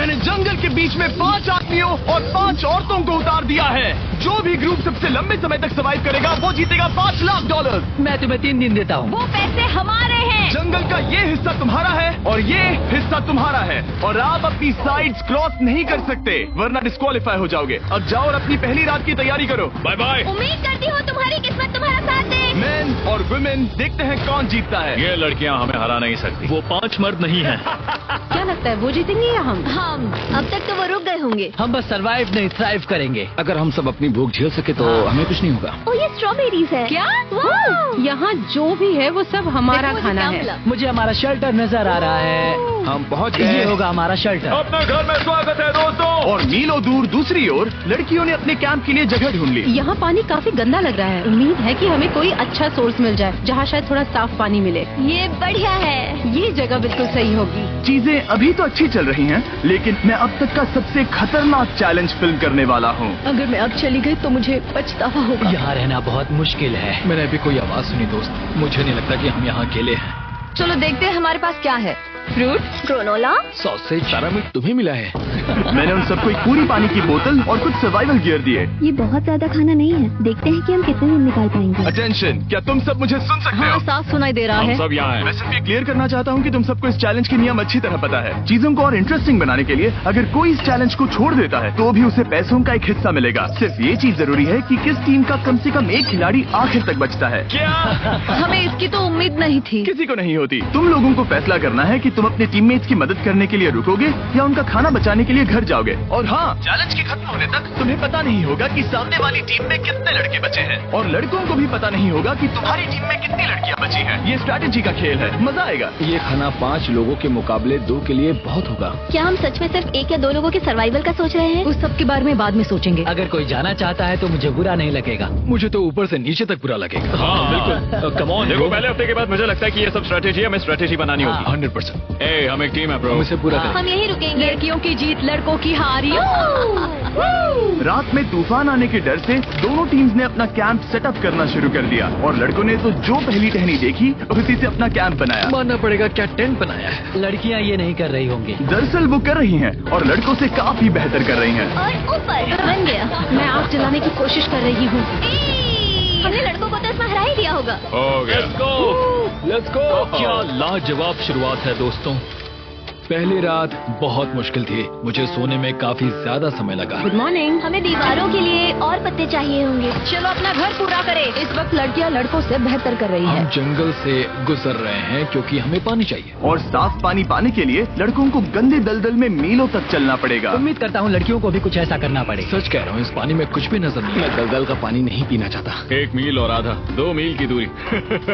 मैंने जंगल के बीच में 5 आदमियों और 5 औरतों को उतार दिया है। जो भी ग्रुप सबसे लंबे समय तक सर्वाइव करेगा वो जीतेगा $5 लाख। मैं तुम्हें 3 दिन देता हूँ। वो पैसे हमारे हैं। जंगल का ये हिस्सा तुम्हारा है और ये हिस्सा तुम्हारा है, और आप अपनी साइड्स क्रॉस नहीं कर सकते वरना डिस्क्वालीफाई हो जाओगे। अब जाओ और अपनी पहली रात की तैयारी करो। Bye bye. उम्मीद करती हूँ तुम्हारी किस्मत तुम्हारा साथ दे। मेन और वुमेन, देखते हैं कौन जीतता है। ये लड़कियां हमें हरा नहीं सकती। वो 5 मर्द नहीं हैं। क्या लगता है वो जीतेंगे या हम? अब तक तो वो रुक गए होंगे। हम बस सरवाइव नहीं थ्राइव करेंगे। अगर हम सब अपनी भूख झेल सके तो हमें कुछ नहीं होगा। ओ, ये स्ट्रॉबेरीज है क्या? यहाँ जो भी है वो सब हमारा देखो, खाना क्या है। मिला? मुझे हमारा शेल्टर नजर आ रहा है। हम पहुँच ये गए। होगा हमारा शेल्टर। अपने घर में स्वागत है दोस्तों। और मीलों दूर दूसरी ओर लड़कियों ने अपने कैंप के लिए जगह ढूंढ ली। यहाँ पानी काफी गंदा लग रहा है। उम्मीद है कि हमें कोई अच्छा सोर्स मिल जाए जहाँ शायद थोड़ा साफ पानी मिले। ये बढ़िया है। ये जगह बिल्कुल सही होगी। चीजें अभी तो अच्छी चल रही हैं, लेकिन मैं अब तक का सबसे खतरनाक चैलेंज फिल्म करने वाला हूँ। अगर मैं अब चली गई तो मुझे पछतावा होगा। यहाँ रहना बहुत मुश्किल है। मैंने अभी कोई आवाज सुनी दोस्त। मुझे नहीं लगता कि हम यहाँ अकेले हैं। चलो देखते हैं हमारे पास क्या है। Fruit, granola. सॉसेज, सारा मीट तुम्हें मिला है। मैंने उन सबको एक पूरी पानी की बोतल और कुछ सर्वाइवल गियर दिए। ये बहुत ज्यादा खाना नहीं है। देखते हैं कि हम कितने दिन निकाल पाएंगे। अटेंशन, क्या तुम सब मुझे सुन सकते हो? साफ सुनाई दे रहा हम है। सब यहाँ हैं। मैं सिर्फ ये क्लियर करना चाहता हूँ कि तुम सबको इस चैलेंज के नियम अच्छी तरह पता है। चीजों को और इंटरेस्टिंग बनाने के लिए अगर कोई इस चैलेंज को छोड़ देता है तो भी उसे पैसों का एक हिस्सा मिलेगा। सिर्फ ये चीज जरूरी है कि किस टीम का कम से कम एक खिलाड़ी आखिर तक बचता है। क्या? हमें इसकी तो उम्मीद नहीं थी। किसी को नहीं होती। तुम लोगों को फैसला करना है कि तुम अपने टीममेट्स की मदद करने के लिए रुकोगे या उनका खाना बचाने के लिए घर जाओगे। और हाँ, चैलेंज के खत्म होने तक तुम्हें पता नहीं होगा कि सामने वाली टीम में कितने लड़के बचे हैं, और लड़कों को भी पता नहीं होगा कि तुम्हारी टीम में कितनी लड़कियां बची हैं। ये स्ट्रैटेजी का खेल है, मजा आएगा। ये खाना 5 लोगों के मुकाबले 2 के लिए बहुत होगा। क्या हम सच में सिर्फ 1 या 2 लोगों के सर्वाइवल का सोच रहे हैं? उस सब के बारे में बाद में सोचेंगे। अगर कोई जाना चाहता है तो मुझे बुरा नहीं लगेगा। मुझे तो ऊपर से नीचे तक बुरा लगेगा। हाँ बिल्कुल। Come on. देखो, पहले हफ्ते के बाद मुझे लगता है कि ये सब स्ट्रेटेजी हमें स्ट्रेटेजी बनानी होगी। 100%। ए, हम एक टीम है ब्रो। हम इसे पूरा करें। हम यही रुकेंगे। लड़कियों की जीत, लड़कों की हार। रात में तूफान आने के डर से दोनों टीम्स ने अपना कैंप सेटअप करना शुरू कर दिया, और लड़कों ने तो जो पहली टहनी देखी उसी से अपना कैंप बनाया। मानना पड़ेगा, क्या टेंट बनाया है। लड़कियाँ ये नहीं कर रही होंगी। दरअसल वो कर रही हैं और लड़कों से काफी बेहतर कर रही हैं। और ऊपर बन गया। मैं आग जलाने की कोशिश कर रही हूँ। हमने लड़कों को तो इसमें हरा ही दिया होगा। हो गया। Let's go. क्या लाजवाब शुरुआत है दोस्तों। पहली रात बहुत मुश्किल थी। मुझे सोने में काफी ज्यादा समय लगा। Good morning. हमें दीवारों के लिए और पत्ते चाहिए होंगे। चलो अपना घर पूरा करें। इस वक्त लड़कियां लड़कों से बेहतर कर रही हम हैं। जंगल से गुजर रहे हैं क्योंकि हमें पानी चाहिए। और साफ पानी पाने के लिए लड़कों को गंदे दलदल में मीलों तक चलना पड़ेगा। उम्मीद करता हूँ लड़कियों को भी कुछ ऐसा करना पड़ेगा। सच कह रहा हूँ, इस पानी में कुछ भी नजर नहीं। मैं दलदल का पानी नहीं पीना चाहता। 1 मील और आधा, 2 मील की दूरी।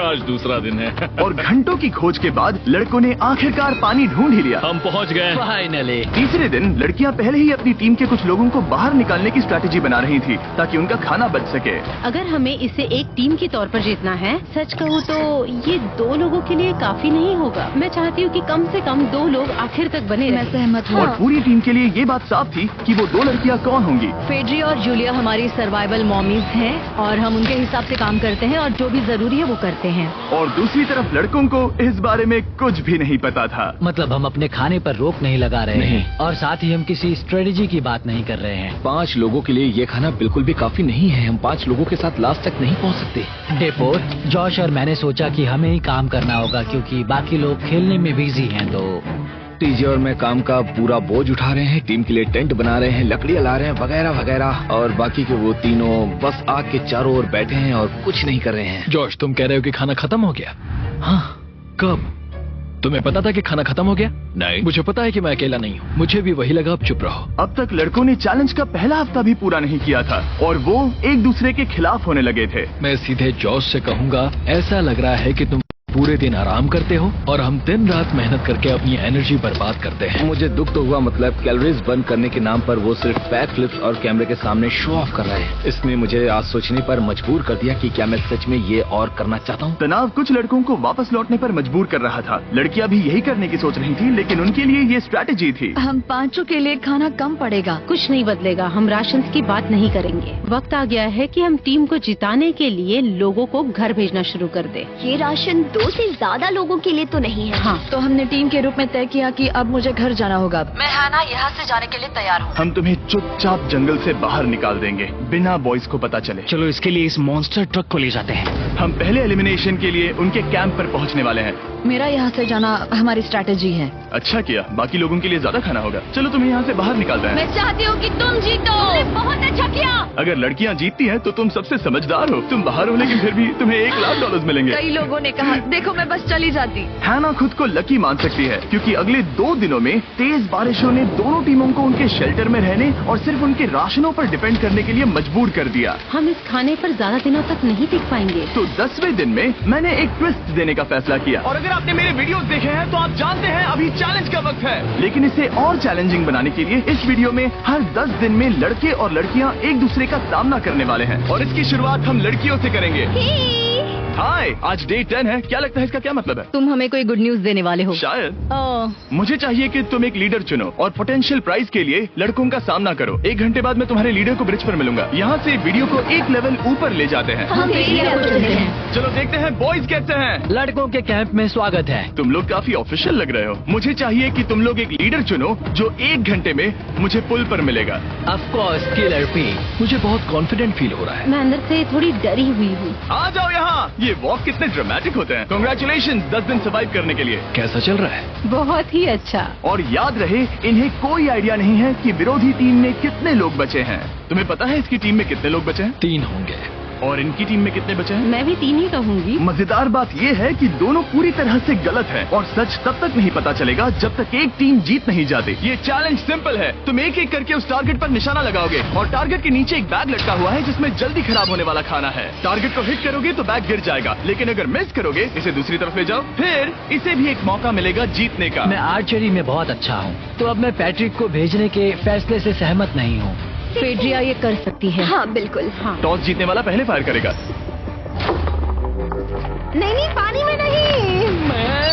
आज दूसरा दिन है। और घंटों की खोज के बाद लड़कों ने आखिरकार पानी ढूंढ ही लिया। हम पहुंच गए। फाइनली। तीसरे दिन लड़कियां पहले ही अपनी टीम के कुछ लोगों को बाहर निकालने की स्ट्रैटेजी बना रही थी ताकि उनका खाना बच सके। अगर हमें इसे एक टीम के तौर पर जीतना है, सच कहूँ तो ये 2 लोगों के लिए काफी नहीं होगा। मैं चाहती हूँ कि कम से कम 2 लोग आखिर तक बने रहें। मैं सहमत और पूरी टीम के लिए ये बात साफ थी कि वो 2 लड़कियां कौन होंगी। फेड्री और जूलिया हमारी सर्वाइवल मॉमीज हैं और हम उनके हिसाब से काम करते हैं और जो भी जरूरी है वो करते हैं। और दूसरी तरफ लड़कों को इस बारे में कुछ भी नहीं पता था। मतलब हम अपने खाने पर रोक नहीं लगा रहे हैं और साथ ही हम किसी स्ट्रेटेजी की बात नहीं कर रहे हैं। 5 लोगों के लिए ये खाना बिल्कुल भी काफी नहीं है। हम 5 लोगों के साथ लास्ट तक नहीं पहुंच सकते। डेपोर, जॉश और मैंने सोचा कि हमें ही काम करना होगा क्योंकि बाकी लोग खेलने में बिजी हैं। तो टीजे और मैं काम का पूरा बोझ उठा रहे हैं। टीम के लिए टेंट बना रहे हैं, लकड़ियां ला रहे हैं, वगैरह वगैरह। और बाकी के वो तीनों बस आग के चारों ओर बैठे हैं और कुछ नहीं कर रहे हैं। जॉश, तुम कह रहे हो कि खाना खत्म हो गया? हाँ, कब? तुम्हें पता था कि खाना खत्म हो गया? नहीं, मुझे पता है कि मैं अकेला नहीं हूँ। मुझे भी वही लगा। अब चुप रहो। अब तक लड़कों ने चैलेंज का पहला हफ्ता भी पूरा नहीं किया था और वो एक दूसरे के खिलाफ होने लगे थे। मैं सीधे जॉश से कहूँगा, ऐसा लग रहा है कि तुम पूरे दिन आराम करते हो और हम दिन रात मेहनत करके अपनी एनर्जी बर्बाद करते हैं। मुझे दुख तो हुआ, मतलब कैलोरीज बर्न करने के नाम पर वो सिर्फ बैक फ्लिप्स और कैमरे के सामने शो ऑफ कर रहे हैं। इसने मुझे आज सोचने पर मजबूर कर दिया कि क्या मैं सच में ये और करना चाहता हूँ। तनाव कुछ लड़कों को वापस लौटने पर मजबूर कर रहा था। लड़कियां भी यही करने की सोच रही थी, लेकिन उनके लिए ये स्ट्रैटेजी थी। हम 5 के लिए खाना कम पड़ेगा। कुछ नहीं बदलेगा। हम राशन की बात नहीं करेंगे। वक्त आ गया है कि हम टीम को जिताने के लिए लोगों को घर भेजना शुरू कर दे। ये राशन 2 2 से ज्यादा लोगों के लिए तो नहीं है। हाँ, तो हमने टीम के रूप में तय किया कि अब मुझे घर जाना होगा। मैं हैना यहाँ से जाने के लिए तैयार हूँ। हम तुम्हें चुपचाप जंगल से बाहर निकाल देंगे बिना बॉयज को पता चले। चलो इसके लिए इस मॉन्स्टर ट्रक को ले जाते हैं। हम पहले एलिमिनेशन के लिए उनके कैंप पर पहुंचने वाले हैं। मेरा यहाँ से जाना हमारी स्ट्रैटेजी है। अच्छा किया, बाकी लोगों के लिए ज्यादा खाना होगा। चलो तुम्हें यहाँ से बाहर निकालते हैं। मैं चाहती हूँ कि तुम जीतो। बहुत अच्छा किया। अगर लड़कियाँ जीतती हैं तो तुम सबसे समझदार हो। तुम बाहर हो लेकिन फिर भी तुम्हें $1,00,000 मिलेंगे। कई लोगों ने कहा देखो मैं बस चली जाती। हैना खुद को लकी मान सकती है क्योंकि अगले 2 दिनों में तेज बारिशों ने दोनों टीमों को उनके शेल्टर में रहने और सिर्फ उनके राशनों पर डिपेंड करने के लिए मजबूर कर दिया। हम इस खाने पर ज्यादा दिनों तक नहीं टिक पाएंगे। तो 10वें दिन में मैंने एक ट्विस्ट देने का फैसला किया। और अगर आपने मेरे वीडियोस देखे हैं तो आप जानते हैं अभी चैलेंज का वक्त है। लेकिन इसे और चैलेंजिंग बनाने के लिए इस वीडियो में हर 10 दिन में लड़के और लड़कियां एक दूसरे का सामना करने वाले हैं और इसकी शुरुआत हम लड़कियों से करेंगे। हाय, आज डे 10 है। क्या लगता है इसका क्या मतलब है? तुम हमें कोई गुड न्यूज देने वाले हो शायद। मुझे चाहिए कि तुम एक लीडर चुनो और पोटेंशियल प्राइज के लिए लड़कों का सामना करो। 1 घंटे बाद मैं तुम्हारे लीडर को ब्रिज पर मिलूंगा। यहाँ से वीडियो को एक लेवल ऊपर ले जाते हैं। हम चलो देखते हैं बॉयज कैसे हैं। लड़कों के कैंप में स्वागत है। तुम लोग काफी ऑफिशियल लग रहे हो। मुझे चाहिए कि तुम लोग एक लीडर चुनो जो 1 घंटे में मुझे पुल पर मिलेगा। Of course killer P. मुझे बहुत कॉन्फिडेंट फील हो रहा है। मैं अंदर से थोड़ी डरी हुई हूँ। आ जाओ यहाँ। ये वॉक कितने ड्रामेटिक होते हैं। कांग्रेचुलेशन 10 दिन सर्वाइव करने के लिए। कैसा चल रहा है? बहुत ही अच्छा। और याद रहे इन्हें कोई आइडिया नहीं है कि विरोधी टीम में कितने लोग बचे हैं। तुम्हें पता है इसकी टीम में कितने लोग बचे हैं? 3 होंगे। और इनकी टीम में कितने बचे हैं? मैं भी 3 ही कहूँगी। मजेदार बात ये है कि दोनों पूरी तरह से गलत है और सच तब तक नहीं पता चलेगा जब तक एक टीम जीत नहीं जाती। ये चैलेंज सिंपल है। तुम एक एक करके उस टारगेट पर निशाना लगाओगे और टारगेट के नीचे एक बैग लटका हुआ है जिसमें जल्दी खराब होने वाला खाना है। टारगेट को हिट करोगे तो बैग गिर जाएगा, लेकिन अगर मिस करोगे इसे दूसरी तरफ ले जाओ, फिर इसे भी एक मौका मिलेगा जीतने का। मैं आर्चरी में बहुत अच्छा हूँ, तो अब मैं पैट्रिक को भेजने के फैसले से सहमत नहीं हूँ। फेड्रिया ये कर सकती है। हाँ बिल्कुल। हाँ। टॉस जीतने वाला पहले फायर करेगा। नहीं, पानी में नहीं।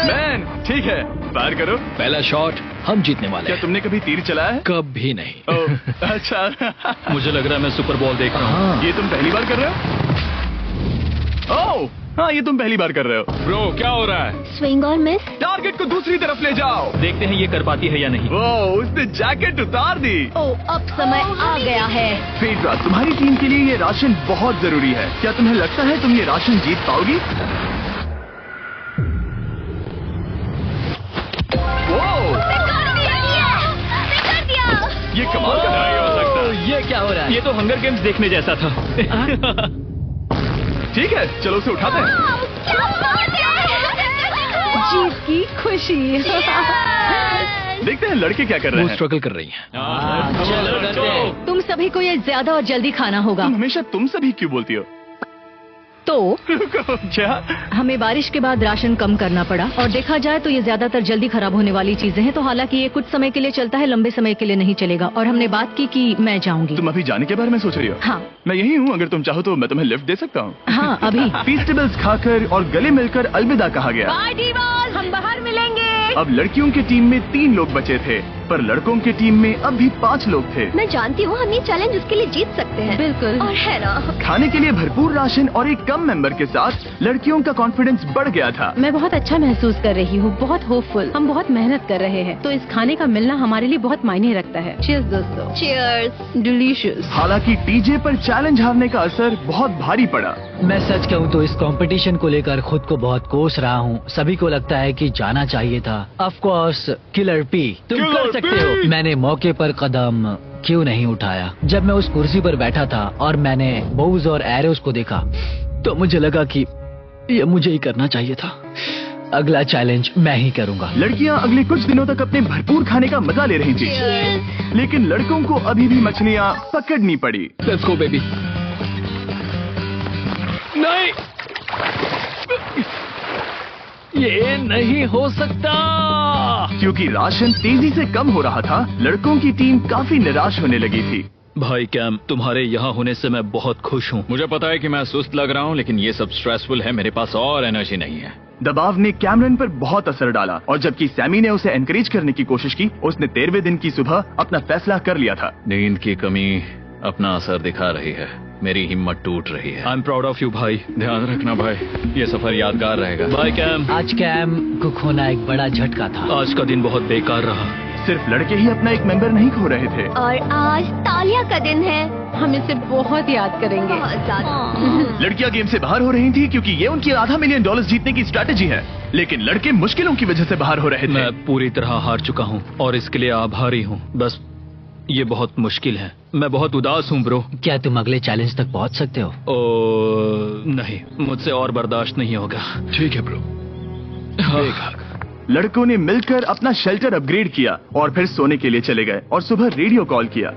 मैन, ठीक है, फायर करो। पहला शॉट हम जीतने वाले क्या हैं। तुमने कभी तीर चलाया है? कभी नहीं। ओह, अच्छा। मुझे लग रहा है मैं सुपर बॉल देख रहा हूँ। ये तुम पहली बार कर रहे हो? ओह, हाँ, ये तुम पहली बार कर रहे हो। ब्रो क्या हो रहा है? स्विंग और मिस। टारगेट को दूसरी तरफ ले जाओ। देखते हैं ये कर पाती है या नहीं। ओह, उसने जैकेट उतार दी। ओह, अब समय आ गया है। फेड्रा, तुम्हारी टीम के लिए ये राशन बहुत जरूरी है। क्या तुम्हें लगता है तुम ये राशन जीत पाओगी? ओह, ये कमाल का नहीं हो सकता। ये क्या हो रहा है? ये तो हंगर गेम्स देखने जैसा था। ठीक है, चलो उसे उठाते हैं। जीत की खुशी। देखते हैं लड़के क्या कर रहे वो हैं। स्ट्रगल कर रही हैं। चलो करते हैं। तुम सभी को ये ज्यादा और जल्दी खाना होगा। तुम हमेशा तुम सभी क्यों बोलती हो? तो रुको, क्या? हमें बारिश के बाद राशन कम करना पड़ा और देखा जाए तो ये ज्यादातर जल्दी खराब होने वाली चीजें हैं। तो हालांकि ये कुछ समय के लिए चलता है, लंबे समय के लिए नहीं चलेगा। और हमने बात की कि मैं जाऊंगी। तुम अभी जाने के बारे में सोच रही हो? हाँ मैं यही हूँ, अगर तुम चाहो तो मैं तुम्हें लिफ्ट दे सकता हूँ। हाँ, अभी। फीस्टेबल्स खाकर और गले मिलकर अलविदा कहा गया। हम बाहर मिलेंगे। अब लड़कियों की टीम में 3 लोग बचे थे, पर लड़कों की टीम में अब भी 5 लोग थे। मैं जानती हूँ हम ये चैलेंज उसके लिए जीत सकते हैं। बिल्कुल। और है ना, खाने के लिए भरपूर राशन और एक कम मेंबर के साथ लड़कियों का कॉन्फिडेंस बढ़ गया था। मैं बहुत अच्छा महसूस कर रही हूँ, बहुत होपफुल। हम बहुत मेहनत कर रहे हैं, तो इस खाने का मिलना हमारे लिए बहुत मायने रखता है। चीयर्स दोस्तों। चीयर्स। डिलीशियस। हालांकि टीजे पर चैलेंज हारने का असर बहुत भारी पड़ा। मैं सच कहूँ तो इस कंपटीशन को लेकर खुद को बहुत कोस रहा हूँ। सभी को लगता है कि जाना चाहिए था। ऑफ कोर्स किलर पी, तुम कर सकते हो। मैंने मौके पर कदम क्यों नहीं उठाया? जब मैं उस कुर्सी पर बैठा था और मैंने बोव्स और एरोस को देखा तो मुझे लगा कि ये मुझे ही करना चाहिए था। अगला चैलेंज मैं ही करूंगा। लड़कियां अगले कुछ दिनों तक अपने भरपूर खाने का मजा ले रही थी, लेकिन लड़कों को अभी भी मछलियां पकड़नी पड़ी। Let's go baby. नहीं, ये नहीं हो सकता। क्योंकि राशन तेजी से कम हो रहा था, लड़कों की टीम काफी निराश होने लगी थी। भाई कैम, तुम्हारे यहाँ होने से मैं बहुत खुश हूँ। मुझे पता है कि मैं सुस्त लग रहा हूँ, लेकिन ये सब स्ट्रेसफुल है। मेरे पास और एनर्जी नहीं है। दबाव ने कैमरन पर बहुत असर डाला और जबकि सैमी ने उसे एनकरेज करने की कोशिश की, उसने 13वें दिन की सुबह अपना फैसला कर लिया था। नींद की कमी अपना असर दिखा रही है। मेरी हिम्मत टूट रही है। I am proud of you भाई। ध्यान रखना भाई, ये सफर यादगार रहेगा। Bye cam. आज कैम को खोना एक बड़ा झटका था। आज का दिन बहुत बेकार रहा। सिर्फ लड़के ही अपना एक मेंबर नहीं खो रहे थे। और आज तालिया का दिन है। हम इसे बहुत याद करेंगे। बहुत ज्यादा। लड़कियां गेम से बाहर हो रही थी क्योंकि ये उनकी $500 मिलियन जीतने की स्ट्रैटेजी है, लेकिन लड़के मुश्किलों की वजह से बाहर हो रहे थे। मैं पूरी तरह हार चुका हूँ और इसके लिए आभारी हूँ। बस ये बहुत मुश्किल है। मैं बहुत उदास हूँ ब्रो। क्या तुम अगले चैलेंज तक पहुंच सकते हो? नहीं, मुझसे और बर्दाश्त नहीं होगा। ठीक है ब्रो। लड़कों ने मिलकर अपना शेल्टर अपग्रेड किया और फिर सोने के लिए चले गए और सुबह रेडियो कॉल किया।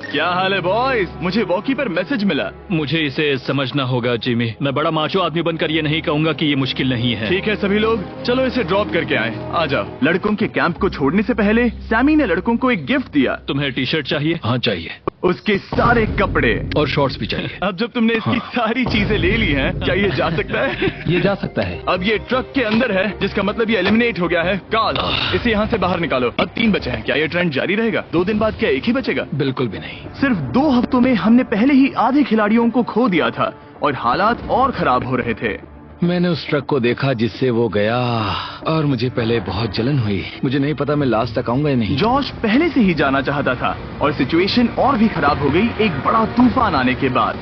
क्या हाल है बॉयज? मुझे वॉकी पर मैसेज मिला। मुझे इसे समझना होगा जिमी। मैं बड़ा माचो आदमी बनकर ये नहीं कहूंगा कि ये मुश्किल नहीं है। ठीक है सभी लोग, चलो इसे ड्रॉप करके आए। आ जाओ। लड़कों के कैंप को छोड़ने से पहले सैमी ने लड़कों को एक गिफ्ट दिया। तुम्हें टी शर्ट चाहिए? हाँ चाहिए। उसके सारे कपड़े और शॉर्ट्स भी चाहिए। अब जब तुमने इसकी सारी चीजें ले ली हैं, क्या ये जा सकता है? ये जा सकता है। अब ये ट्रक के अंदर है, जिसका मतलब ये एलिमिनेट हो गया है। काल, इसे यहाँ से बाहर निकालो। अब 3 बचे हैं। क्या ये ट्रेंड जारी रहेगा? 2 दिन बाद क्या एक ही बचेगा? बिल्कुल भी नहीं। सिर्फ 2 हफ्तों में हमने पहले ही आधे खिलाड़ियों को खो दिया था और हालात और खराब हो रहे थे। मैंने उस ट्रक को देखा जिससे वो गया और मुझे पहले बहुत जलन हुई। मुझे नहीं पता मैं लास्ट तक आऊंगा या नहीं। जॉश पहले से ही जाना चाहता था और सिचुएशन और भी खराब हो गई एक बड़ा तूफान आने के बाद।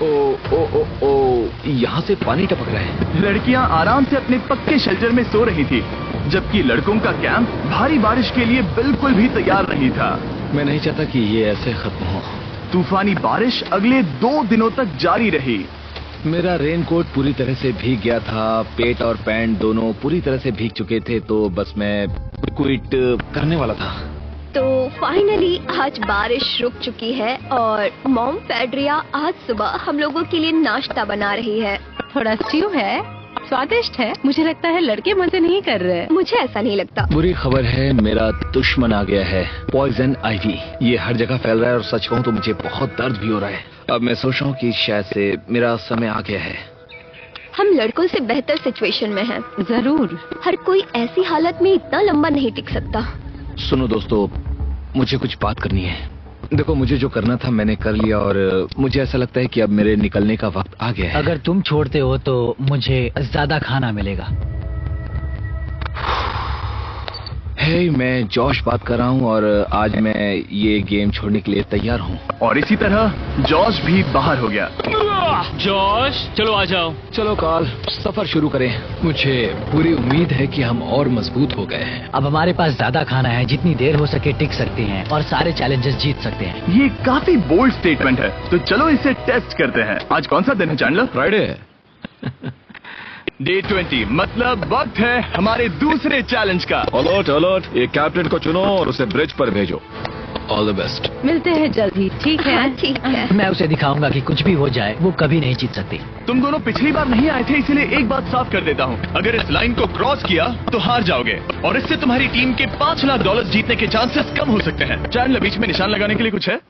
ओ ओ ओ ओ, यहाँ से पानी टपक रहा है। लड़कियां आराम से अपने पक्के शेल्टर में सो रही थी, जबकि लड़कों का कैंप भारी बारिश के लिए बिल्कुल भी तैयार नहीं था। मैं नहीं चाहता कि ये ऐसे खत्म हो। तूफानी बारिश अगले 2 दिनों तक जारी रही। मेरा रेनकोट पूरी तरह से भीग गया था। पेट और पैंट दोनों पूरी तरह से भीग चुके थे, तो बस मैं क्विट करने वाला था। तो फाइनली आज बारिश रुक चुकी है और मॉम फेड्रिया आज सुबह हम लोगों के लिए नाश्ता बना रही है। थोड़ा स्ट्यू है, स्वादिष्ट है। मुझे लगता है लड़के मजे नहीं कर रहे। मुझे ऐसा नहीं लगता। बुरी खबर है, मेरा दुश्मन आ गया है, पॉइजन आइवी। ये हर जगह फैल रहा है और सच कहूँ तो मुझे बहुत दर्द भी हो रहा है। अब मैं सोच रहा हूँ कि शायद से मेरा समय आ गया है। हम लड़कों से बेहतर सिचुएशन में हैं। जरूर। हर कोई ऐसी हालत में इतना लंबा नहीं टिक सकता। सुनो दोस्तों, मुझे कुछ बात करनी है। देखो, मुझे जो करना था मैंने कर लिया और मुझे ऐसा लगता है कि अब मेरे निकलने का वक्त आ गया है। अगर तुम छोड़ते हो तो मुझे ज्यादा खाना मिलेगा। हे, मैं जॉश बात कर रहा हूँ और आज मैं ये गेम छोड़ने के लिए तैयार हूँ। और इसी तरह जॉश भी बाहर हो गया। जॉश, चलो आ जाओ। चलो काल, सफर शुरू करें। मुझे पूरी उम्मीद है कि हम और मजबूत हो गए हैं। अब हमारे पास ज्यादा खाना है, जितनी देर हो सके टिक सकते हैं और सारे चैलेंजेस जीत सकते हैं। ये काफी बोल्ड स्टेटमेंट है, तो चलो इसे टेस्ट करते हैं। आज कौन सा दिन है चैंडलर? फ्राइडे है। डे 20, मतलब वक्त है हमारे दूसरे चैलेंज का। अलर्ट अलर्ट, एक कैप्टन को चुनो और उसे ब्रिज पर भेजो। All the best. मिलते हैं जल्दी, ठीक है? हाँ, ठीक है। मैं उसे दिखाऊंगा कि कुछ भी हो जाए वो कभी नहीं जीत सकती। तुम दोनों पिछली बार नहीं आए थे, इसलिए एक बात साफ कर देता हूँ। अगर इस लाइन को क्रॉस किया तो हार जाओगे और इससे तुम्हारी टीम के $5 लाख जीतने के चांसेस कम हो सकते हैं। चैंडलर, बीच में निशान लगाने के लिए कुछ है?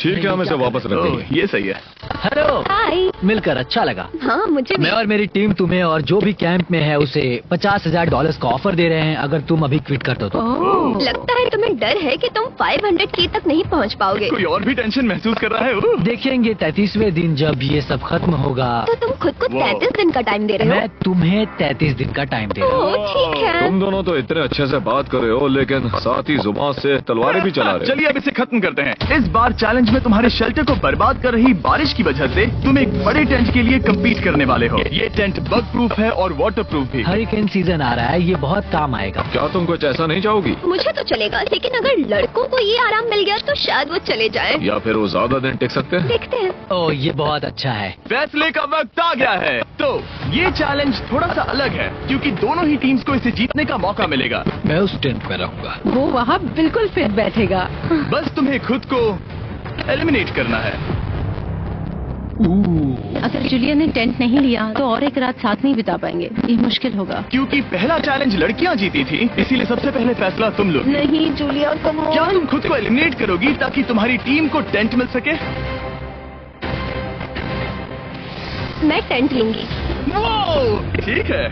ठीक है, हम इसे वापस रख देंगे। ये सही है। हेलो, हाय। मिलकर अच्छा लगा। हाँ, मुझे मैं और मेरी टीम तुम्हें और जो भी कैंप में है उसे $50,000 का ऑफर दे रहे हैं अगर तुम अभी क्विट कर दो तो। ओह, लगता है तुम्हें डर है कि तुम 500K तक नहीं पहुंच पाओगे। कोई और भी टेंशन महसूस कर रहा है? देखेंगे 33वें दिन जब ये सब खत्म होगा। तो तुम खुद को 33 दिन का टाइम दे रहे मैं हो? तुम्हें 33 दिन का टाइम दे रहा हूँ। ओह, ठीक है। तुम दोनों तो इतने अच्छे से बात कर रहे हो, लेकिन साथ ही जुबान से तलवारें भी चला रहे हो। चलिए अब इसे खत्म करते हैं। इस बार चैलेंज में तुम्हारे शेल्टर को बर्बाद कर रही बारिश की वजह से तुम एक बड़े टेंट के लिए कम्पीट करने वाले हो। ये टेंट बग प्रूफ है और वाटर प्रूफ भी। हरिकेन सीजन आ रहा है, ये बहुत काम आएगा। क्या तुम कुछ ऐसा नहीं चाहोगी? मुझे तो चलेगा, लेकिन अगर लड़कों को ये आराम मिल गया तो शायद वो चले जाएं। या फिर वो ज्यादा दिन टिक सकते हैं? देखते हैं। ओह, ये बहुत अच्छा है। फैसले का वक्त आ गया है। तो ये चैलेंज थोड़ा सा अलग है क्योंकि दोनों ही टीम्स को इसे जीतने का मौका मिलेगा। मैं उस टेंट में रहूंगा। वो वहाँ बिल्कुल फिट बैठेगा। बस तुम्हें खुद को एलिमिनेट करना है। अगर जूलिया ने टेंट नहीं लिया तो और एक रात साथ नहीं बिता पाएंगे। ये मुश्किल होगा। क्योंकि पहला चैलेंज लड़कियां जीती थी, इसीलिए सबसे पहले फैसला तुम लो। नहीं जूलिया, कम ऑन। क्या तुम खुद को एलिमिनेट करोगी ताकि तुम्हारी टीम को टेंट मिल सके? मैं टेंट लूंगी। वो ठीक है।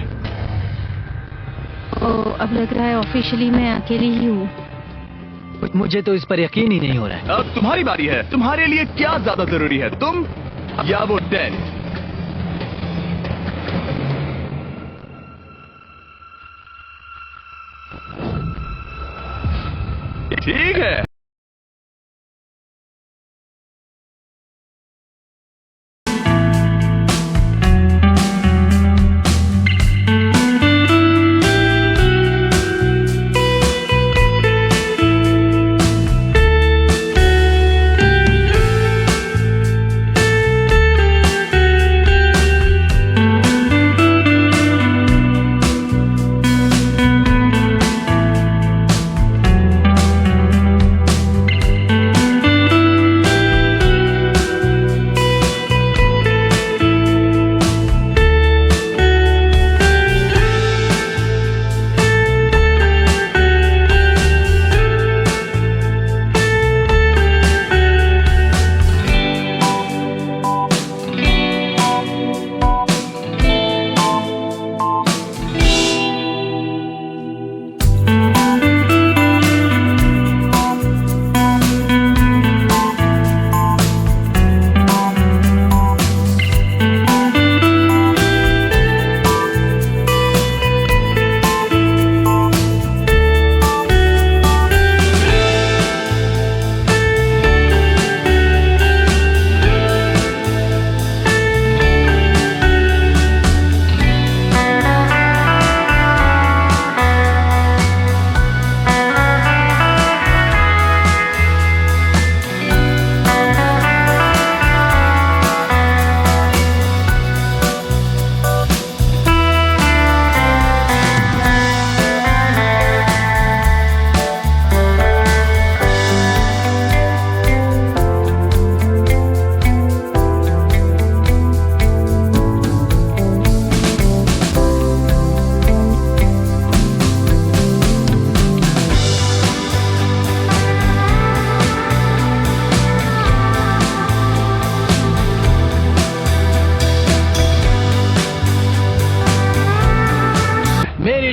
ओह, अब लग रहा है ऑफिशियली मैं अकेली ही हूँ। मुझे तो इस पर यकीन ही नहीं हो रहा है। अब तुम्हारी बारी है। तुम्हारे लिए क्या ज्यादा जरूरी है, तुम या वो टेंट। ठीक है।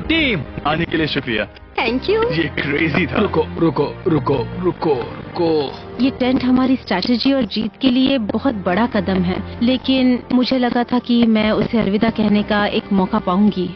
टीम आने के लिए शुक्रिया। Thank you. ये क्रेजी था। रुको रुको रुको रुको रुको। ये टेंट हमारी स्ट्रैटेजी और जीत के लिए बहुत बड़ा कदम है, लेकिन मुझे लगा था कि मैं उसे अलविदा कहने का एक मौका पाऊंगी।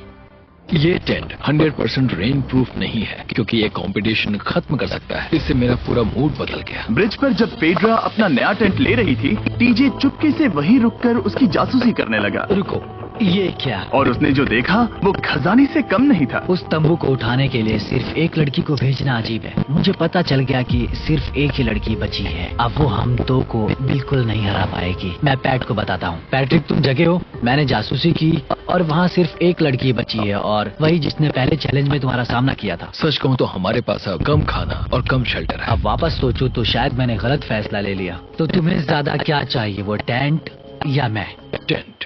ये टेंट 100% रेन प्रूफ नहीं है, क्योंकि ये कंपटीशन खत्म कर सकता है। इससे मेरा पूरा मूड बदल गया। ब्रिज पर जब पेड्रा अपना नया टेंट ले रही थी, टीजे चुपके से वहीं रुककर उसकी जासूसी करने लगा। रुको, ये क्या? और उसने जो देखा वो खजाने से कम नहीं था। उस तंबू को उठाने के लिए सिर्फ एक लड़की को भेजना अजीब है। मुझे पता चल गया कि सिर्फ एक ही लड़की बची है। अब वो हम दो को बिल्कुल नहीं हरा पाएगी। मैं पैट को बताता हूँ। पैट्रिक, तुम जगे हो? मैंने जासूसी की और वहाँ सिर्फ एक लड़की बची है, और वही जिसने पहले चैलेंज में तुम्हारा सामना किया था। सच कहूँ तो हमारे पास अब कम खाना और कम शेल्टर है। अब वापस सोचो तो शायद मैंने गलत फैसला ले लिया। तो तुम्हें ज्यादा क्या चाहिए, वो टेंट या मैं? टेंट।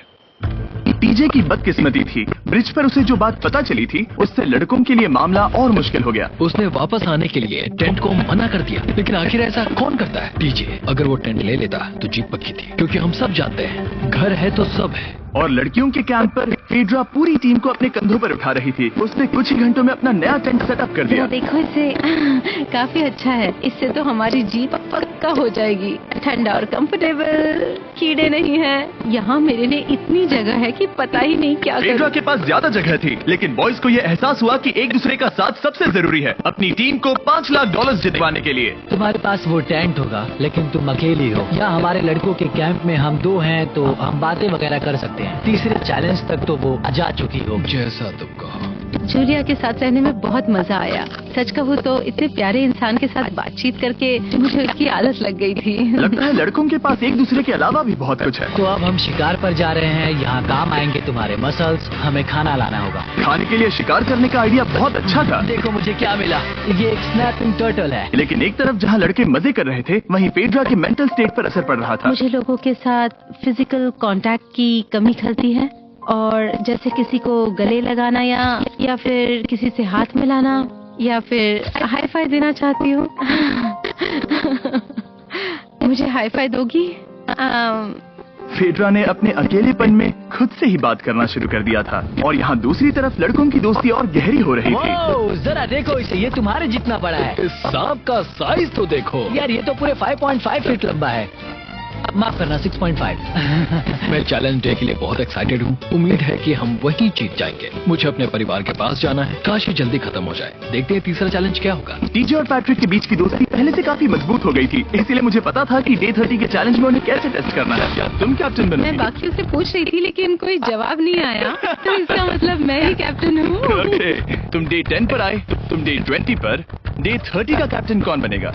टीजे की बदकिस्मती थी, ब्रिज पर उसे जो बात पता चली थी उससे लड़कों के लिए मामला और मुश्किल हो गया। उसने वापस आने के लिए टेंट को मना कर दिया, लेकिन आखिर ऐसा कौन करता है? टीजे, अगर वो टेंट ले लेता तो जीत पक्की थी, क्योंकि हम सब जानते हैं घर है तो सब है। और लड़कियों के कैंप पर पेड्रा पूरी टीम को अपने कंधों पर उठा रही थी। उसने कुछ ही घंटों में अपना नया टेंट सेटअप कर दिया। देखो इसे, काफी अच्छा है। इससे तो हमारी जीत पक्का हो जाएगी। ठंडा और कंफर्टेबल, कीड़े नहीं हैं। यहाँ मेरे लिए इतनी जगह है कि पता ही नहीं क्या करूं। पेड्रा के पास ज्यादा जगह थी, लेकिन बॉयज को यह एहसास हुआ कि एक दूसरे का साथ सबसे जरूरी है अपनी टीम को $5 लाख जितवाने के लिए। तुम्हारे पास वो टेंट होगा, लेकिन तुम अकेली हो। या हमारे लड़कों के कैंप में हम दो हैं तो हम बातें वगैरह कर सकते हैं। तीसरे चैलेंज तक तो वो जा चुकी हो। जैसा तुम कहो। जूलिया के साथ रहने में बहुत मजा आया। सच कहूँ तो इतने प्यारे इंसान के साथ बातचीत करके मुझे उसकी आदत लग गई थी। लगता है लड़कों के पास एक दूसरे के अलावा भी बहुत कुछ है। तो अब हम शिकार पर जा रहे हैं। यहाँ काम आएंगे तुम्हारे मसल्स। हमें खाना लाना होगा। खाने के लिए शिकार करने का आइडिया बहुत अच्छा था। देखो मुझे क्या मिला, ये एक स्नैपिंग टर्टल है। लेकिन एक तरफ जहाँ लड़के मजे कर रहे थे, वहीं पेड्रा के मेंटल स्टेट पर असर पड़ रहा था। मुझे लोगों के साथ फिजिकल कांटेक्ट की कमी खलती है, और जैसे किसी को गले लगाना या फिर किसी से हाथ मिलाना या फिर हाई फाई देना चाहती हूँ। मुझे हाई फाई दोगी? पेड्रा ने अपने अकेलेपन में खुद से ही बात करना शुरू कर दिया था, और यहाँ दूसरी तरफ लड़कों की दोस्ती और गहरी हो रही थी। ओह, जरा देखो इसे, ये तुम्हारे जितना बड़ा है। इस सांप का साइज तो देखो यार, ये तो पूरे 5.5 फीट लंबा है। माफ करना 6.5। मैं चैलेंज डे के लिए बहुत एक्साइटेड हूँ। उम्मीद है कि हम वहीं जीत जाएंगे। मुझे अपने परिवार के पास जाना है। काश ये जल्दी खत्म हो जाए। देखते हैं तीसरा चैलेंज क्या होगा। टीजे और पैट्रिक के बीच की दोस्ती पहले से काफी मजबूत हो गई थी, इसलिए मुझे पता था कि डे 30 के चैलेंज में उन्हें कैसे टेस्ट करना है। क्या तुम कैप्टन मैं बनोगी? बाकियों से पूछ रही थी लेकिन कोई जवाब नहीं आया, तो इसका मतलब मैं ही कैप्टन हूँ। ओके, तुम डे 10 पर आए, तुम डे 20 पर। डे 30 का कैप्टन कौन बनेगा?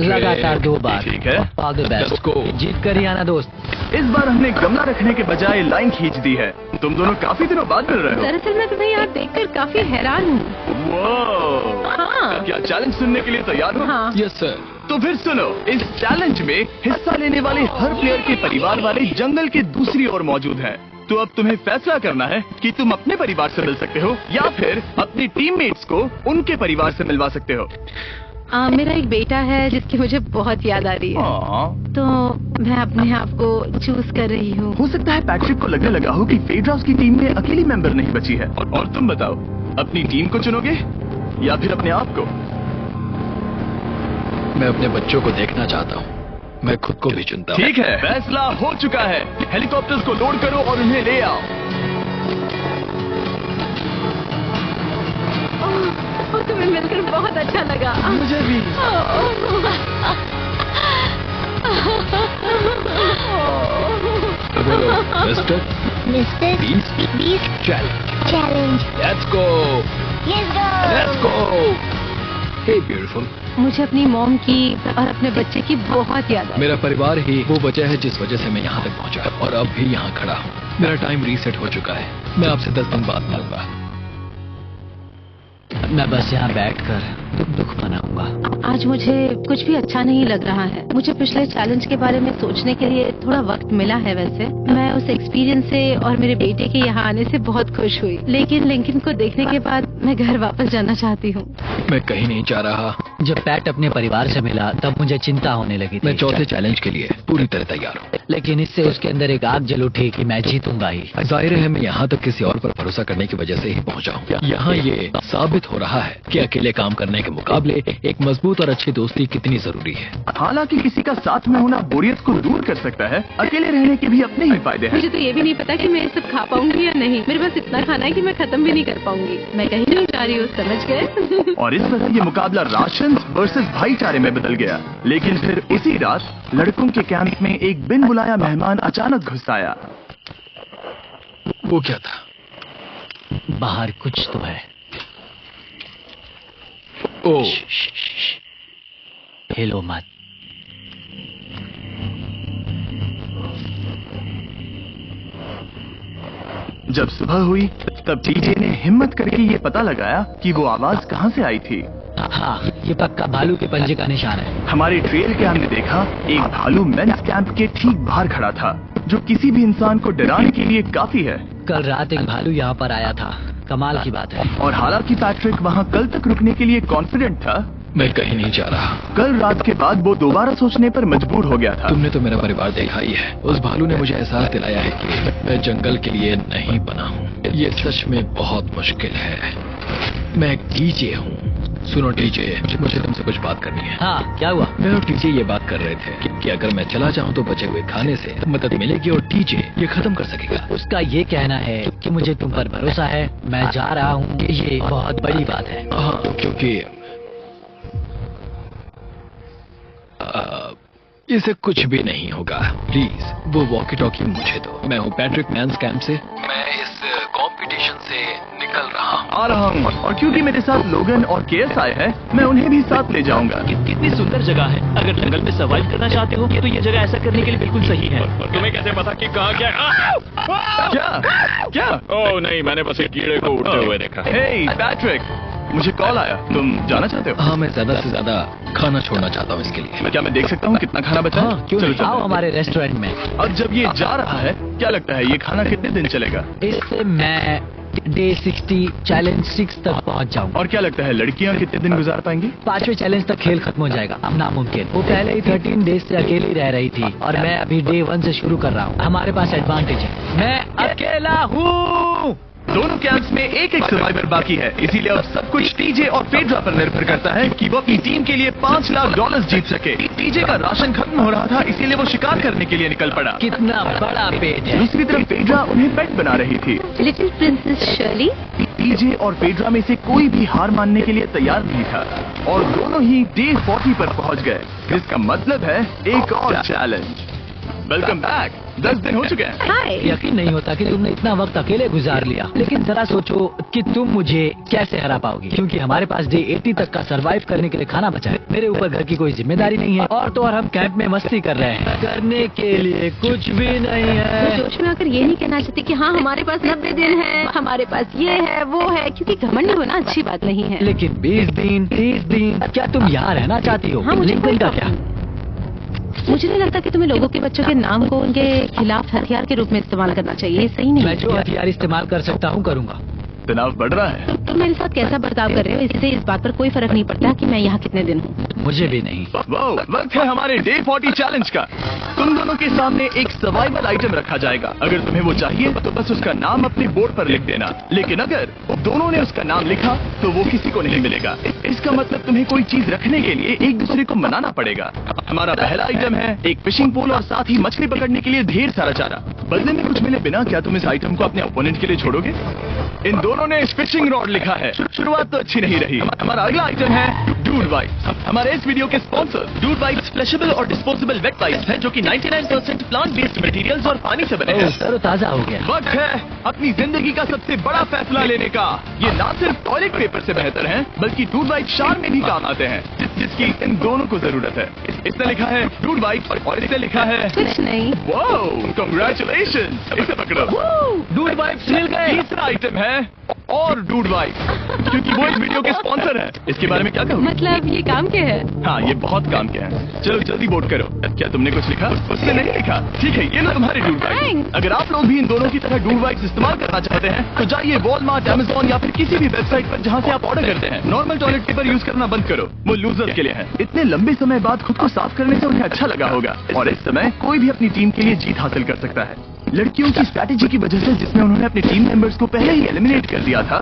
लगातार 2 बार। ठीक है, all the best. Let's go। जीत कर ही आना दोस्त। इस बार हमने गमला रखने के बजाय लाइन खींच दी है। तुम दोनों काफी दिनों बाद मिल रहे हो। दरअसल मैं तुम्हें यहाँ देखकर काफी हैरान हूँ। वाह! हाँ। क्या चैलेंज सुनने के लिए तैयार हो? हाँ। Yes sir. तो फिर सुनो, इस चैलेंज में हिस्सा लेने वाले हर प्लेयर के परिवार वाले जंगल के दूसरी ओर मौजूद हैं। तो अब तुम्हें फैसला करना है कि तुम अपने परिवार से मिल सकते हो या फिर अपनी टीममेट्स को उनके परिवार से मिलवा सकते हो। मेरा एक बेटा है जिसकी मुझे बहुत याद आ रही है, तो मैं अपने आप को चूज कर रही हूँ। हो सकता है पैट्रिक को लगने लगा हो कि फेड्रास की टीम में अकेली मेंबर नहीं बची है। और तुम बताओ, अपनी टीम को चुनोगे या फिर अपने आप को? मैं अपने बच्चों को देखना चाहता हूँ। मैं खुद को भी चुनता हूँ। ठीक है, फैसला हो चुका है। हेलीकॉप्टर्स को लोड करो और उन्हें ले आओ। तुम्हें मिलकर बहुत अच्छा लगा। मुझे भी। Mister Mister Beast challenge. Let's go. Let's go. Hey beautiful. मुझे अपनी मॉम की और अपने बच्चे की बहुत याद है। मेरा परिवार ही वो वजह है जिस वजह से मैं यहाँ तक पहुँचा और अब भी यहाँ खड़ा हूँ। मेरा टाइम रीसेट हो चुका है। मैं आपसे 10 दिन बाद मिलूंगा। मैं बस यहाँ बैठकर दुख मनाऊंगा। आज मुझे कुछ भी अच्छा नहीं लग रहा है। मुझे पिछले चैलेंज के बारे में सोचने के लिए थोड़ा वक्त मिला है। वैसे मैं उस एक्सपीरियंस से और मेरे बेटे के यहाँ आने से बहुत खुश हुई, लेकिन लिंकन को देखने के बाद मैं घर वापस जाना चाहती हूँ। मैं कहीं नहीं जा रहा। जब पैट अपने परिवार से मिला तब मुझे चिंता होने लगी थी। मैं चौथे चैलेंज के लिए पूरी तरह तैयार हूँ, लेकिन इससे उसके अंदर एक आग जल उठी कि मैं जीतूंगा ही। जाहिर है मैं यहाँ तक किसी और पर भरोसा करने की वजह से ही पहुँचा हूँ। यहाँ ये साबित हो रहा है कि अकेले काम करने के मुकाबले एक मजबूत और अच्छी दोस्ती कितनी जरूरी है। हालांकि किसी का साथ में होना बोरियत को दूर कर सकता है, अकेले रहने के भी अपने ही फायदे हैं। मुझे तो ये भी नहीं पता कि मैं ये सब खा पाऊंगी या नहीं। मेरे पास इतना खाना है कि मैं खत्म भी नहीं कर पाऊंगी। मैं कहीं नहीं जा रही हूँ, समझ गए? और इस तरह ये मुकाबला राशन वर्सेस भाईचारे में बदल गया। लेकिन फिर उसी रात लड़कों के कैंप में एक बिन बुलाया मेहमान अचानक घुस आया। वो क्या था? बाहर कुछ तो है। ओ, हिलो मत। जब सुबह हुई तब टीजे ने हिम्मत करके ये पता लगाया कि वो आवाज कहाँ से आई थी। हाँ, ये पक्का भालू के पंजे का निशान है। हमारी ट्रेल के हमने देखा एक भालू मेंस कैंप के ठीक बाहर खड़ा था, जो किसी भी इंसान को डराने के लिए काफी है। कल रात एक भालू यहाँ पर आया था। कमाल की बात है। और हालांकि पैट्रिक वहाँ कल तक रुकने के लिए कॉन्फिडेंट था, मैं कहीं नहीं जा रहा। कल रात के बाद वो दोबारा सोचने पर मजबूर हो गया था। तुमने तो मेरा परिवार देखा ही है। उस भालू ने मुझे एहसास दिलाया है कि मैं जंगल के लिए नहीं बना हूँ। ये सच में बहुत मुश्किल है। मैं एक टीजे हूँ। सुनो टीजे, मुझे तुमसे कुछ बात करनी है। हाँ, क्या हुआ? मैं और टीजे ये बात कर रहे थे कि अगर मैं चला जाऊँ तो बचे हुए खाने से मदद मिलेगी और टीजे ये खत्म कर सकेगा। उसका ये कहना है कि मुझे तुम पर भरोसा है, मैं जा रहा हूँ। ये बहुत बड़ी बात है। हाँ, क्योंकि इसे कुछ भी नहीं होगा। प्लीज वो वॉकी टॉकी मुझे दो। मैं हूँ पैट्रिक मेंस कैंप से। मैं इस कंपटीशन से निकल रहा हूँ। और क्योंकि मेरे साथ लोगन और केएस आए हैं, मैं उन्हें भी साथ ले जाऊंगा। कितनी सुंदर जगह है। अगर जंगल में सर्वाइव करना चाहते हो तो ये जगह ऐसा करने के लिए बिल्कुल सही है। तुम्हें कैसे पता कि कहाँ क्या? क्या? ओह नहीं, मैंने बस एक कीड़े को उड़ते हुए देखा। हे पैट्रिक, मुझे कॉल आया। तुम जाना चाहते हो? हाँ, मैं ज्यादा से ज्यादा खाना छोड़ना चाहता हूँ इसके लिए। क्या मैं देख सकता हूँ कितना खाना बचा है? हाँ, क्यों नहीं? आओ हमारे रेस्टोरेंट में। अब जब ये जा रहा है, क्या लगता है ये खाना कितने दिन चलेगा? इससे मैं डे 60 चैलेंज 6 तक पहुंच जाऊँ। और क्या लगता है लड़कियाँ कितने दिन गुजार पाएंगी? 5वें चैलेंज तक खेल खत्म हो जाएगा। अब नामुमकिन। वो पहले ही 13 डेज से अकेली रह रही थी और मैं अभी डे 1 से शुरू कर रहा हूँ। हमारे पास एडवांटेज है, मैं अकेला हूँ। दोनों कैंप्स में एक एक सर्वाइवर बाकी है, इसीलिए अब सब कुछ टीजे और फेड्रा पर निर्भर करता है कि वो अपनी टीम के लिए $5 लाख जीत सके। टीजे का राशन खत्म हो रहा था, इसीलिए वो शिकार करने के लिए निकल पड़ा। कितना बड़ा पेट है। दूसरी तरफ फेड्रा उन्हें पेट बना रही थी। Little princess Shirley. टीजे और फेड्रा में से कोई भी हार मानने के लिए तैयार नहीं था और दोनों ही डे 40 पर पहुंच गए, जिसका मतलब है एक और चैलेंज। Welcome back. 10 दिन हो चुके हैं। यकीन नहीं होता कि तुमने इतना वक्त अकेले गुजार लिया, लेकिन जरा सोचो कि तुम मुझे कैसे हरा पाओगी, क्योंकि हमारे पास डे 80 तक का सरवाइव करने के लिए खाना बचा है। मेरे ऊपर घर की कोई जिम्मेदारी नहीं है और तो और हम कैंप में मस्ती कर रहे हैं, करने के लिए कुछ भी नहीं है। जोश में आकर ये नहीं कहना चाहती कि हाँ हमारे पास 90 दिन है, हमारे पास ये है वो है, क्योंकि घमंड होना अच्छी बात नहीं है। लेकिन 20 दिन 30 दिन क्या तुम यहाँ रहना चाहती हो? हाँ, मुझे लिंकन का क्या? मुझे नहीं लगता कि तुम्हें लोगों के बच्चों के नाम को उनके खिलाफ हथियार के रूप में इस्तेमाल करना चाहिए, ये सही नहीं। मैं जो हथियार इस्तेमाल कर सकता हूँ करूँगा। तनाव बढ़ रहा है। तुम मेरे साथ कैसा बर्ताव कर रहे हो, इससे इस बात पर कोई फर्क नहीं पड़ता कि मैं यहाँ कितने दिन हूँ। मुझे भी नहीं। वक्त है हमारे डे 40 चैलेंज का। तुम दोनों के सामने एक सर्वाइवल आइटम रखा जाएगा। अगर तुम्हें वो चाहिए तो बस उसका नाम अपने बोर्ड पर लिख देना, लेकिन अगर दोनों ने उसका नाम लिखा तो वो किसी को नहीं मिलेगा। इसका मतलब तुम्हें कोई चीज रखने के लिए एक दूसरे को मनाना पड़ेगा। हमारा पहला आइटम है एक फिशिंग पोल और साथ ही मछली पकड़ने के लिए ढेर सारा चारा। बदले में कुछ मिले बिना क्या तुम इस आइटम को अपने ओपोनेंट के लिए छोड़ोगे? इन दोनों ने फिशिंग रॉड लिखा है। शुरुआत तो अच्छी नहीं रही। हमारा अगला आइटम है डूड वाइप्स। हमारे इस वीडियो के स्पॉन्सर डूड वाइप्स फ्लैशेबल और डिस्पोजेबल वेट वाइप्स हैं, जो कि 99% प्लांट बेस्ड मटेरियल्स और पानी से बने हैं। ताजा हो गया। वक्त है अपनी जिंदगी का सबसे बड़ा फैसला लेने का। ये ना सिर्फ टॉयलेट पेपर से बेहतर हैं, बल्कि डूड वाइप शार में भी काम आते हैं, जिसकी इन दोनों को जरूरत है। इसने लिखा है डूड वाइप और इसने लिखा है कुछ नहीं। Wow, congratulation. इसे पकड़ो। डूड वाइप्स मिल गए। तीसरा आइटम है और डूड वाइप, क्योंकि वो इस वीडियो के स्पॉन्सर है। इसके बारे में क्या कहूँ? मतलब ये काम क्या है? हाँ, ये बहुत काम क्या है। चलो जल्दी वोट करो। क्या तुमने कुछ लिखा? उसने नहीं लिखा। ठीक है, ये लो तुम्हारे डूड वाइप। अगर आप लोग भी इन दोनों की तरह डूड वाइप इस्तेमाल करना चाहते हैं तो जाइए वॉलमार्ट, अमेज़न या फिर किसी भी वेबसाइट पर जहाँ से आप ऑर्डर करते हैं। नॉर्मल टॉयलेट पेपर यूज करना बंद करो, वो लूजर के लिए है। इतने लंबे समय बाद खुद को साफ करने से उन्हें अच्छा लगा होगा और इस समय कोई भी अपनी टीम के लिए जीत हासिल कर सकता है। लड़कियों की स्ट्रैटेजी की वजह से, जिसमें उन्होंने अपने टीम मेंबर्स को पहले ही एलिमिनेट कर दिया था,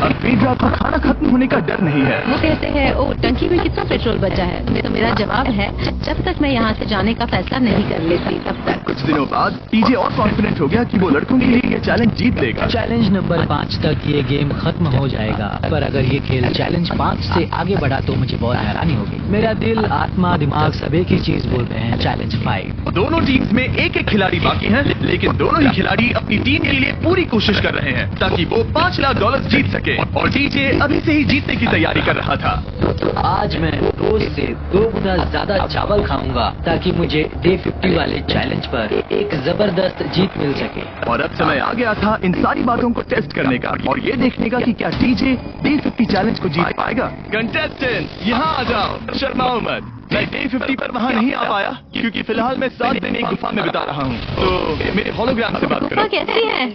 अब फेड्रा को खाना खत्म होने का डर नहीं है। वो कहते हैं ओ टंकी में कितना पेट्रोल बचा है। तो मेरा जवाब है जब तक मैं यहाँ से जाने का फैसला नहीं कर लेती तब तक। कुछ दिनों बाद टीजे और कॉन्फिडेंट हो गया कि वो लड़कों के लिए ये चैलेंज जीत लेगा। चैलेंज नंबर 5 तक ये गेम खत्म हो जाएगा, पर अगर ये खेल चैलेंज 5 से आगे बढ़ा तो मुझे बहुत हैरानी होगी। मेरा दिल, आत्मा, दिमाग सब एक ही चीज बोल रहे हैं, चैलेंज 5। दोनों टीम्स में एक एक खिलाड़ी बाकी हैं, लेकिन दोनों ही खिलाड़ी अपनी टीम के लिए पूरी कोशिश कर रहे हैं ताकि वो $5 लाख जीत सके और टीजे अभी से ही जीतने की तैयारी कर रहा था। तो आज मैं रोज से 2 गुना ज्यादा चावल खाऊंगा ताकि मुझे डे 50 वाले चैलेंज पर एक जबरदस्त जीत मिल सके। और अब समय आ गया था इन सारी बातों को टेस्ट करने का और ये देखने का कि क्या टीजे डे 50 चैलेंज को जीत पाएगा। कंटेस्टेंट यहाँ आ जाओ, शर्माओ मत। मैं डे 50 पर वहाँ नहीं आ पाया क्योंकि फिलहाल मैं 7 दिन एक गुफा में बिता रहा हूँ, तो मेरे होलोग्राम से बात करो। कैसी है?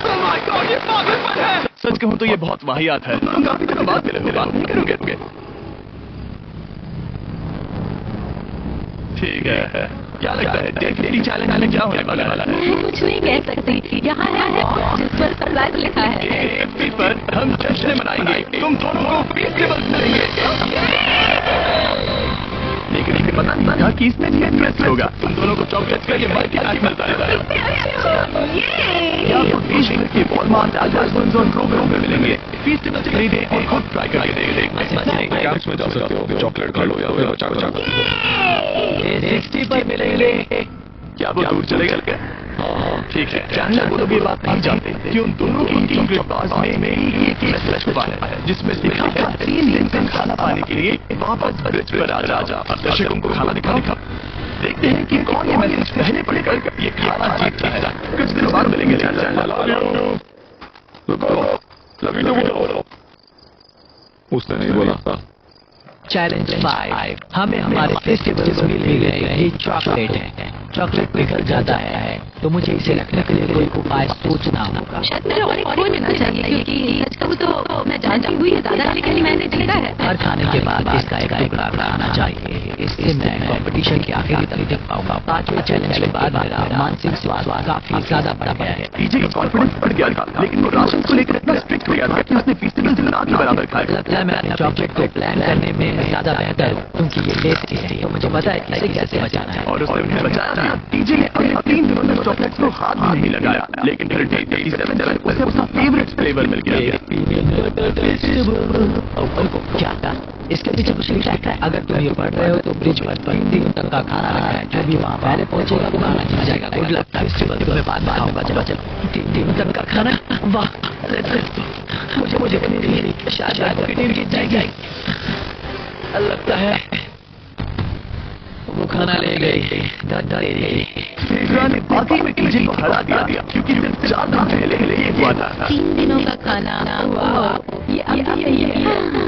Oh my God, ये पागलपन है। सच कहूँ तो ये बहुत वाहियात है। तुम काफी दिनों बाद मिले हो, बात नहीं करोगे? ठीक है, क्या लगता है डे 50 चैलेंज में क्या होने वाला है? कुछ नहीं कह सकती। यहाँ है जिस पर सरप्राइज लिखा है। डे 50 पर हम जश्न मनाएंगे, तुम दोनों को फेस्टिवल मिलेंगे। लेकिन इसे पता नहीं था कि इसमें भी इंटरेस्ट होगा। तुम दोनों को चॉकलेट्स का ये मल्टी पैक मिलता है। या तो देश भर के वॉलमार्ट, अमेज़न और क्रोगर में मिलेंगे। फेस्टिवल खरीदे और खुद ट्राई करके देखें। कैंप्स में जा सकते हो, चॉकलेट खा लो या फिर बचा 60 पर मिलेंगे। क्या वो दूर चले गए? ठीक है, चैनल वो लोग ये बात नहीं जानते कि उन दोनों की टीम के पास में एक मैसेज छुपा है जिसमें लिखा है 3 दिन तक खाना पाने के लिए वापस ब्रिज पर आ जा। दर्शकों को खाना दिखा। देखते हैं कि कौन ये मैसेज पहले पढ़कर ये खाना जीतता है। कुछ दिनों बाद मिलेंगे। उसने नहीं बोला। चैलेंज 5 हमें हमारे फेस्टिवल्स में मिल गए। ये चॉकलेट है, चॉकलेट पिघल जाता है तो मुझे इसे रखने के लिए कोई उपाय सोचना होगा। शायद मुझे और खो देना चाहिए, क्योंकि सच कहूं तो मैं जानती हुई है दादा, लेकिन मैंने देखा है हर खाने के बाद इसका एक टुकड़ा खाना चाहिए। इससे मैं कंपटीशन के आखिरी तक टिक पाऊंगा। 5वें चैलेंज के बाद मेरा मानसिक स्वास्थ्य काफी ज्यादा बढ़ गया है। डीजे का कॉन्फिडेंस बढ़ गया था, लेकिन वो राशन को लेकर इतना स्ट्रिक्ट हो गया था कि उसने फीसदी से ना के बराबर खाया। लगता है मैं अपने चॉकलेट को प्लान करने में ज्यादा बेहतर हूँ, क्योंकि ये टेस्टी है, तो मुझे पता है इसे कैसे बचाना है। और उसने उन्हें बचाया था। डीजे ने अगले 3 दिनों तक चॉकलेट्स को हाथ भी नहीं लगाया, लेकिन फिर डे 37 तक उसे अपना फेवरेट फ्लेवर मिल गया। क्या था इसके पीछे कुछ लिखा है? अगर तुम ये पढ़ रहे हो तो ब्रिज पर 3 दिनों तक का खाना रखा है, जो भी वहाँ पहले पहुंचेगा वो खाना जीत जाएगा। गुड लक फेस्टिवल, तुम्हें बाद में बचा 3 दिनों तक का खाना। वाह, मुझे शायद टीम जीत जाएगी। लगता है वो खाना ले गई। पेड्रा ने बाकी में डीजे को हरा दिया, क्योंकि सिर्फ 4 दिन पहले ये हुआ था। 3 दिनों का खाना,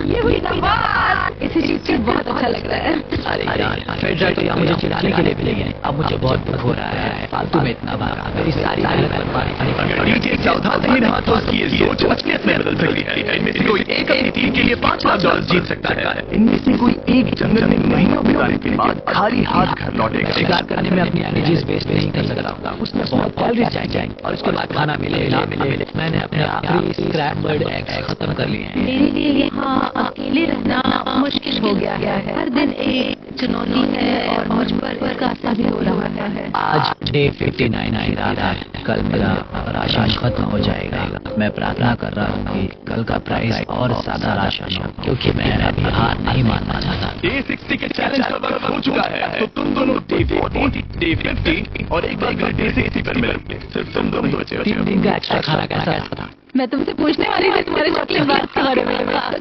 ये हुई ना बात। इसे जीत के बहुत अच्छा लग रहा है। अरे यार, पेड्रा तो यहाँ मुझे चिढ़ाने के लिए मिले गए। अब मुझे बहुत दुख हो रहा है, फालतू में इतना भागा, मेरी सारी मेहनत बर्बाद करनी पड़ी। अगर डीजे सावधान नहीं रहा तो उसकी ये सोच असलियत में बदल सकती है। इनमें से कोई एक अपनी टीम के लिए $5 लाख जीत सकता है। इनमें से कोई एक जंगल में महीनों बिताने के बाद खाली हाथ घर लौटेगा। शिकार करने में अपनी एनर्जीज वेस्ट नहीं कर सकता हूँ, उसमें बहुत कैलोरीज जाएंगे और उसके बाद खाना मिले ना मिले। मैंने अपने आखिरी स्क्रैम्बल्ड एग्स खत्म कर लिए हैं। मेरे लिए यहाँ अकेले रहना मुश्किल हो गया है। हर दिन एक चुनौती है और मुझ पर कासा भी हो रहा है। आज डे 59 रात है, कल मेरा राशन खत्म हो जाएगा। मैं प्रार्थना कर रहा हूँ कि कल का प्राइस और ज्यादा राशन हो, क्योंकि मैं अभी हार नहीं मानना चाहता। डे 60 के चैलेंज का वक्त हो चुका है, तो तुम दोनों डे 40, डे 50 और एक बार डे 60 पर मिलेंगे। सिर्फ तुम दोनों बचे। 3 दिन का एक्स्ट्रा खाना कैसा था? मैं तुमसे पूछने वाली थी तुम्हारे चॉकलेट बार के बारे में।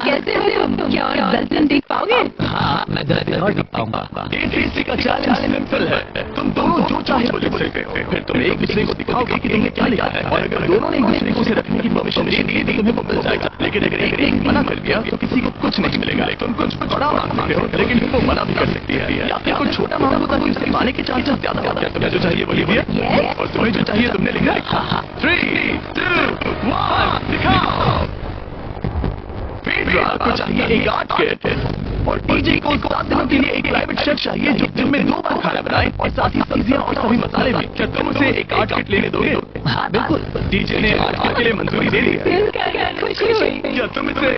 कैसे हो तुम? क्या और 10 दिन टिक पाओगे? हाँ, मैं 10 दिन और टिक पाऊंगा। डे 60 का चैलेंज सिंपल है, तुम दोनों जो चाहे वो लिख सकते हो। फिर तुम एक दूसरे को दिखाओगे कि तुमने क्या लिखा है, और अगर दोनों ने एक दूसरे को उसे रखने की परमिशन दे दी तो तुम्हें वो मिल जाएगा। लेकिन अगर एक मना कर दिया तो किसी को कुछ नहीं मिलेगा। तुम कुछ बड़ा मांगते हो, लेकिन वो मना भी कर सकती है, या फिर कुछ छोटा मांगो ताकि उसे पाने के चांसेस ज्यादा होते हैं। तुम्हें जो चाहिए वो लिख दिया, और तुम्हें जो चाहिए तुमने लिखा। 3, 2, 1 दिखाओ। पेड्रा को चाहिए एक आर्ट किट, और डीजे को 7 दिनों के लिए एक प्राइवेट शेफ चाहिए जो दिन में 2 बार खाना बनाए, और साथ ही सब्जियां और सभी मसाले भी। क्या तुम उसे एक आर्ट किट लेने दोगे? हाँ बिल्कुल। डीजे ने आर्ट किट के लिए मंजूरी दे दी है। खुशी हुई। क्या तुम इसे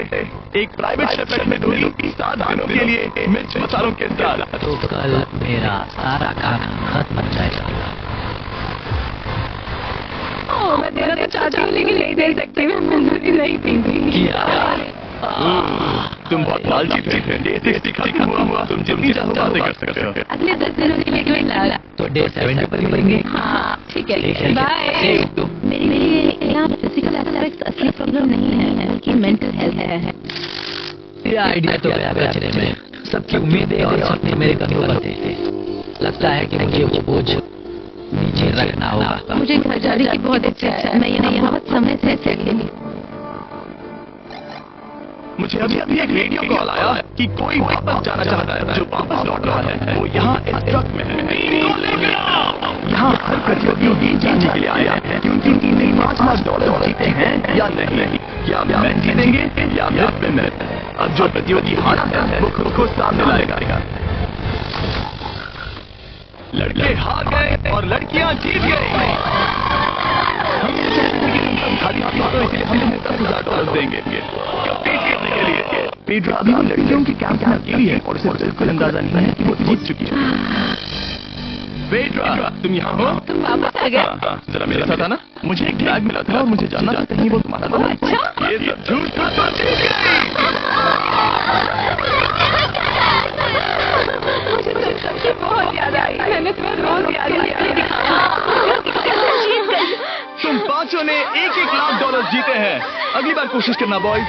एक प्राइवेट शेफ रखने दोगे 7 दिनों के लिए मिर्च मसालों के साथ? तो कल मेरा सारा खाना खत्म हो जाएगा। मैं तेरा तो चाहती हूँ, लेकिन नहीं दे सकती। मैं मंजूरी नहीं दूंगी। तुम बहुत लालची थे। डे 60 खत्म हुआ, तुम जितनी चाहो बातें कर सकते हो। अगले 10 दिनों के लिए क्यों लाला? तो डे 70 पर मिलेंगे। हाँ ठीक है, बाय। मेरे लिए यहाँ फिजिकल एस्पेक्ट असली प्रॉब्लम नहीं है, बल्कि मेंटल हेल्थ है। ये आइडिया तो गया कचरे में। सबकी उम्मीदें और सपने मेरे कंधों पर थे। लगता है कि मुझे वो बोझ नीचे रखना होगा। मुझे घर जाने की बहुत इच्छा है। मैं यहाँ बहुत समय से चलेंगी। मुझे अभी एक रेडियो कॉल आया कि कोई वापस जाना चाहता है, जो वापस लौट रहा है वो यहाँ इस ट्रक में है। यहाँ हर प्रतियोगी ये जानने के लिए आया है कि उनकी टीम ने $5 लाख जीते हैं या नहीं। क्या मैच जीतेंगे या फिर विनर? अब जो प्रतियोगी हारा है वो खुद को सामने लाएगा। लड़के हार गए और लड़कियां जीत गई। खाली इसलिए हम $10,000 देंगे कम्पीट करने के लिए। पेड्रा अभी लड़कियों की कैंप में अकेली है और उसे बिल्कुल अंदाजा नहीं है कि वो जीत चुकी है। पेड्रा, तुम यहाँ हो? तुम वापस आ गए? जरा मेरे साथ आना। मुझे एक बैग मिला था और मुझे जानना था कहीं वो तुम्हारा था। ये सब झूठ था, तो जीत गई। बहुत याद आई। मैंने तुम्हें रोज याद तुम पांचों ने $1-1 लाख जीते हैं। अगली बार कोशिश करना बॉयज।